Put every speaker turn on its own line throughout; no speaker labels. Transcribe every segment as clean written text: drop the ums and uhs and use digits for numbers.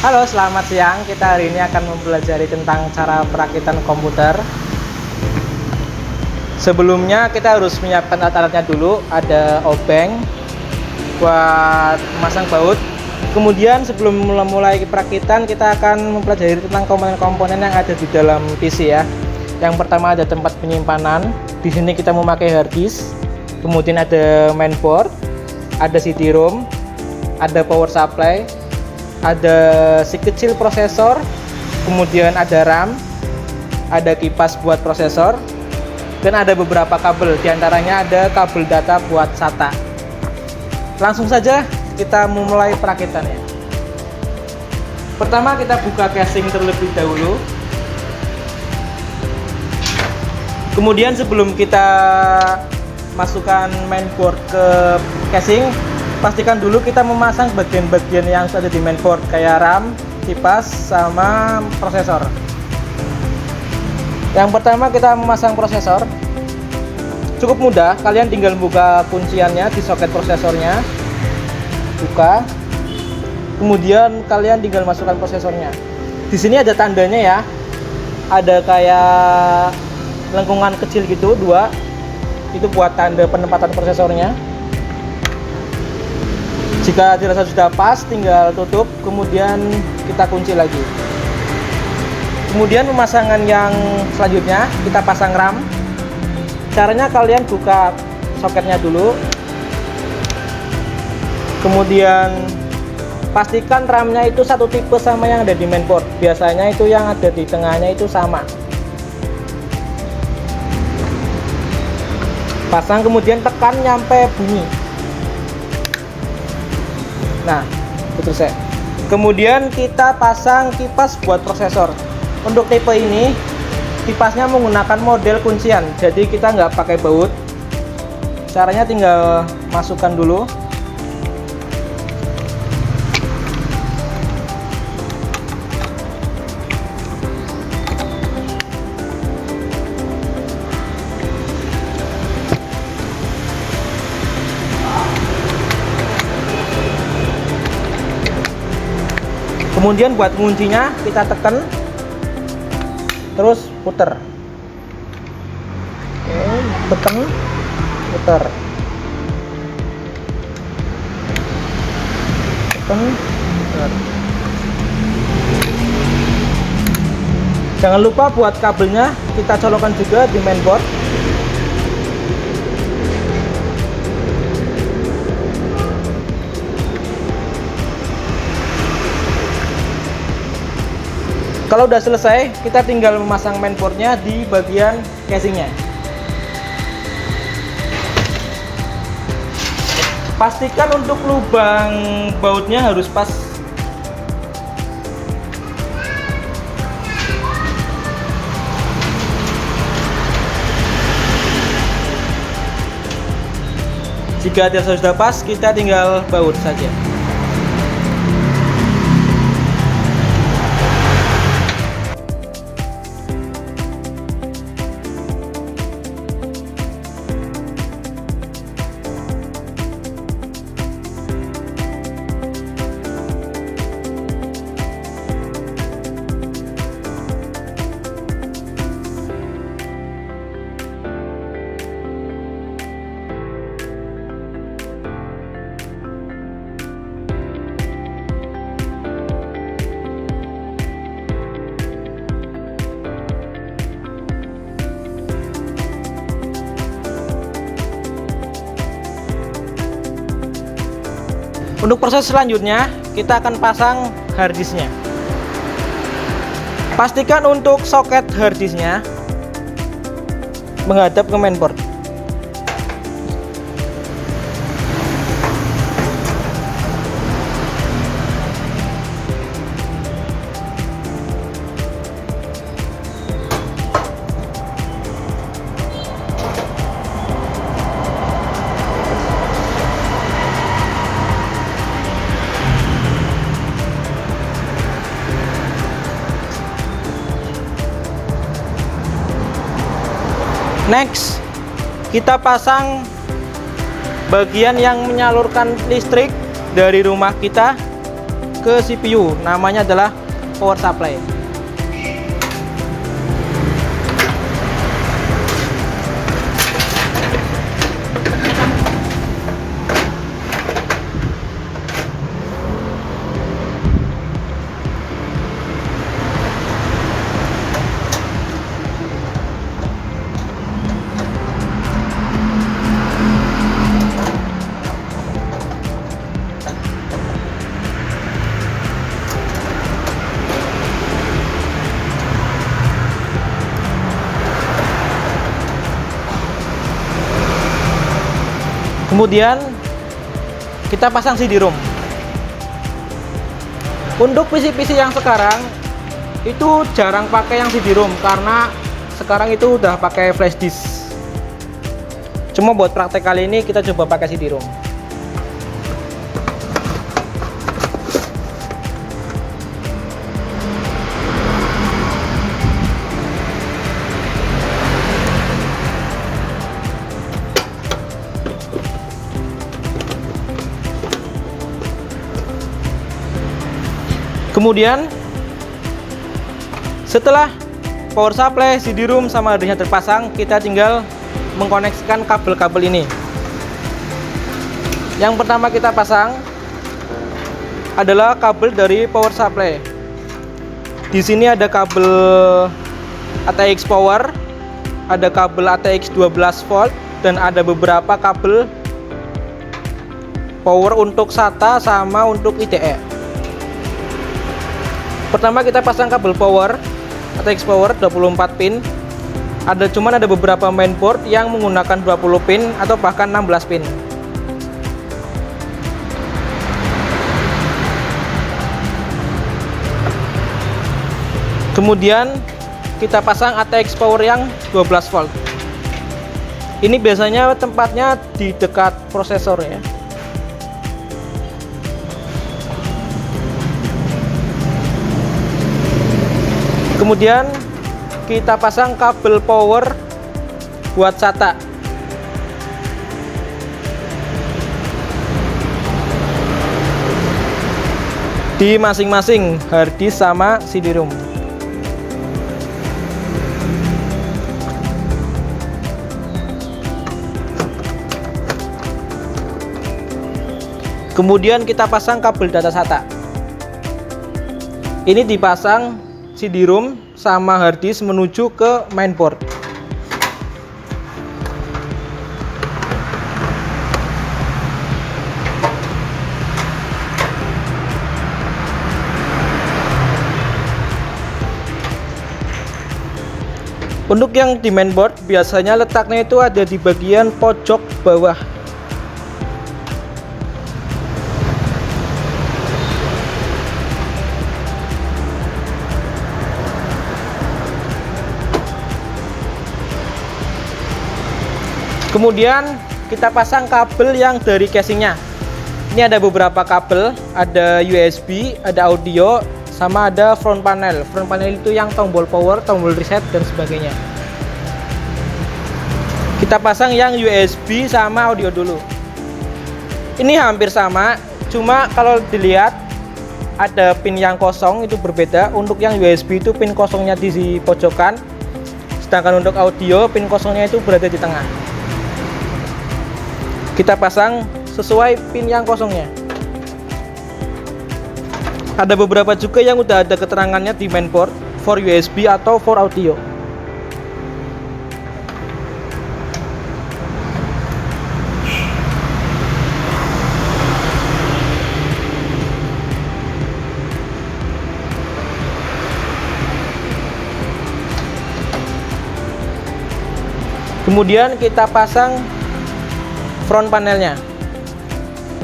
Halo, selamat siang. Kita hari ini akan mempelajari tentang cara perakitan komputer. Sebelumnya kita harus menyiapkan alat-alatnya dulu. Ada obeng buat memasang baut. Kemudian sebelum mulai perakitan, kita akan mempelajari tentang komponen-komponen yang ada di dalam PC ya. Yang pertama ada tempat penyimpanan. Di sini kita memakai hard disk. Kemudian ada mainboard, ada CD-ROM, ada power supply, ada si kecil prosesor, kemudian ada RAM, ada kipas buat prosesor, dan ada beberapa kabel, diantaranya ada kabel data buat SATA. Langsung saja kita memulai perakitannya. Pertama kita buka casing terlebih dahulu. Kemudian sebelum kita masukkan mainboard ke casing, pastikan dulu kita memasang bagian-bagian yang ada di mainboard kayak RAM, kipas, sama prosesor. Yang pertama kita memasang prosesor. Cukup mudah, kalian tinggal buka kunciannya di soket prosesornya, buka, kemudian kalian tinggal masukkan prosesornya. Di sini ada tandanya ya, ada kayak lengkungan kecil gitu, dua, itu buat tanda penempatan prosesornya. Jika dirasa sudah pas, tinggal tutup, kemudian kita kunci lagi. Kemudian pemasangan yang selanjutnya, kita pasang RAM. Caranya kalian buka soketnya dulu. Kemudian pastikan RAM-nya itu satu tipe sama yang ada di mainboard. Biasanya itu yang ada di tengahnya itu sama. Pasang, kemudian tekan nyampe bunyi. Nah, itu selesai. Kemudian kita pasang kipas buat prosesor. Untuk tipe ini, kipasnya menggunakan model kuncian, jadi kita nggak pakai baut. Caranya tinggal masukkan dulu. Kemudian buat kuncinya kita tekan, terus puter. Oke, tekan, puter, tekan, puter. Jangan lupa buat kabelnya kita colokkan juga di mainboard. Kalau udah selesai, kita tinggal memasang mainboardnya di bagian casingnya. Pastikan untuk lubang bautnya harus pas. Jika dirasa sudah pas, kita tinggal baut saja. Untuk proses selanjutnya, kita akan pasang harddisknya. Pastikan untuk soket harddisknya menghadap ke mainboard. Next, kita pasang bagian yang menyalurkan listrik dari rumah kita ke CPU, namanya adalah power supply. Kemudian kita pasang CD-ROM. Untuk PC-PC yang sekarang itu jarang pakai yang CD-ROM karena sekarang itu udah pakai flash disk. Cuma buat praktek kali ini kita coba pakai CD-ROM. Kemudian setelah power supply, CD-ROM sama harddisknya terpasang, kita tinggal mengkoneksikan kabel-kabel ini. Yang pertama kita pasang adalah kabel dari power supply. Di sini ada kabel ATX power, ada kabel ATX 12 volt, dan ada beberapa kabel power untuk SATA sama untuk IDE. Pertama kita pasang kabel power ATX power 24 pin. Cuman ada beberapa mainboard yang menggunakan 20 pin atau bahkan 16 pin. Kemudian kita pasang ATX power yang 12 volt. Ini biasanya tempatnya di dekat prosesor ya. Kemudian kita pasang kabel power buat SATA. Di masing-masing harddisk sama CD-ROM. Kemudian kita pasang kabel data SATA. Ini dipasang CD-ROM sama harddisk menuju ke mainboard. Untuk yang di mainboard biasanya letaknya itu ada di bagian pojok bawah. Kemudian kita pasang kabel yang dari casingnya. Ini ada beberapa kabel, ada USB, ada audio, sama ada front panel. Front panel itu yang tombol power, tombol reset, dan sebagainya. Kita pasang yang USB sama audio dulu. Ini hampir sama, cuma kalau dilihat ada pin yang kosong itu berbeda. Untuk yang USB itu pin kosongnya di pojokan, sedangkan untuk audio pin kosongnya itu berada di tengah. Kita pasang sesuai pin yang kosongnya. Ada beberapa juga yang udah ada keterangannya di mainboard for USB atau for audio. Kemudian kita pasang front panelnya.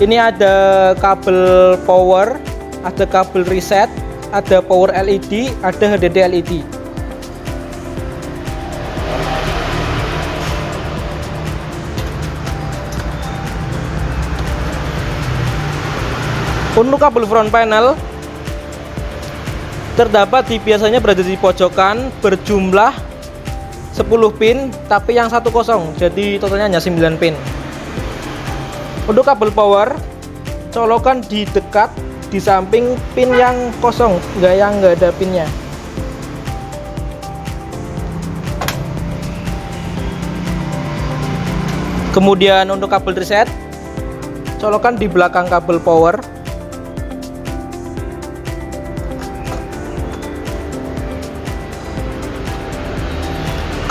Ini ada kabel power, ada kabel reset, ada power LED, ada HDD LED. Untuk kabel front panel biasanya berada di pojokan, berjumlah 10 pin, tapi yang satu kosong, jadi totalnya hanya 9 pin. Untuk kabel power colokan di dekat di samping pin yang kosong, nggak ada pinnya. Kemudian untuk kabel reset, colokan di belakang kabel power.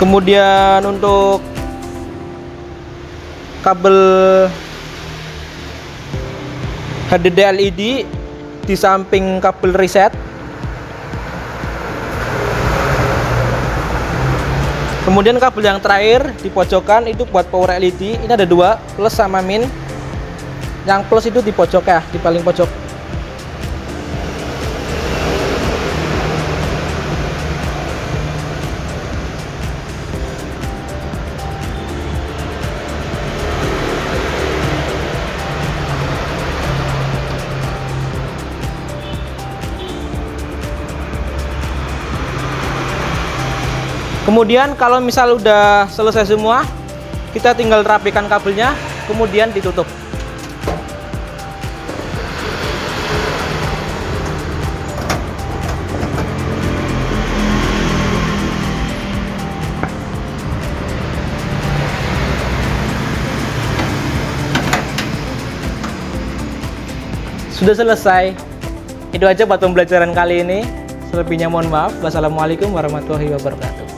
Kemudian untuk kabel HDD LED di samping kabel reset. Kemudian kabel yang terakhir di pojokan itu buat power LED. Ini ada dua, plus sama min. Yang plus itu di pojok ya, di paling pojok. Kemudian kalau misal udah selesai semua, kita tinggal rapikan kabelnya, kemudian ditutup. Sudah selesai. Itu aja buat pembelajaran kali ini. Selebihnya mohon maaf. Wassalamualaikum warahmatullahi wabarakatuh.